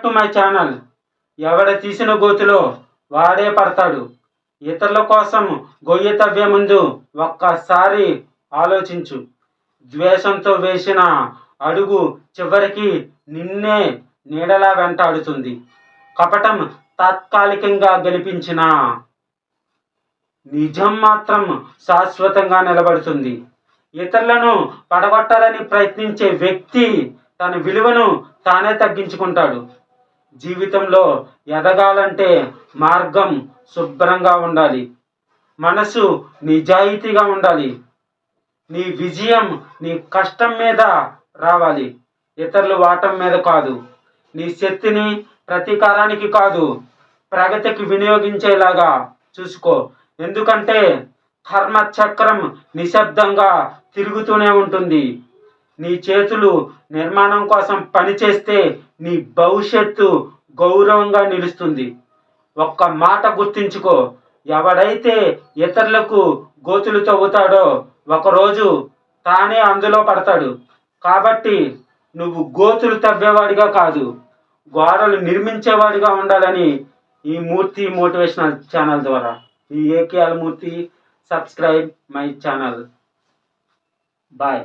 To my channel. ఎవడ తీసిన గోతిలో వాడే పడతాడు. ఇతరుల కోసం గొయ్యి తవ్వే ముందు ఒక్కసారి ఆలోచించు. ద్వేషంతో వేసిన అడుగు చివరికి నిన్నే నీడలా వెంటాడుతుంది. కపటం తాత్కాలికంగా గెలిపించిన నిజం మాత్రం శాశ్వతంగా నిలబడుతుంది. ఇతరులను పడగొట్టాలని ప్రయత్నించే వ్యక్తి తన విలువను తానే తగ్గించుకుంటాడు. జీవితంలో ఎదగాలంటే మార్గం శుభ్రంగా ఉండాలి, మనసు నిజాయితీగా ఉండాలి. నీ విజయం నీ కష్టం మీద రావాలి, ఇతరులు వాటం మీద కాదు. నీ శక్తిని ప్రతీకారానికి కాదు, ప్రగతికి వినియోగించేలాగా చూసుకో. ఎందుకంటే కర్మ చక్రం నిశ్శబ్దంగా తిరుగుతూనే ఉంటుంది. నీ చేతులు నిర్మాణం కోసం పనిచేస్తే నీ భవిష్యత్తు గౌరవంగా నిలుస్తుంది. ఒక్క మాట గుర్తుంచుకో, ఎవడైతే ఇతరులకు గోతులు తవ్వుతాడో ఒకరోజు తానే అందులో పడతాడు. కాబట్టి నువ్వు గోతులు తవ్వేవాడిగా కాదు, గోడలు నిర్మించేవాడిగా ఉండాలని ఈ మూర్తి మోటివేషనల్ ఛానల్ ద్వారా, ఈ AKL Murthy. Subscribe my channel. Bye.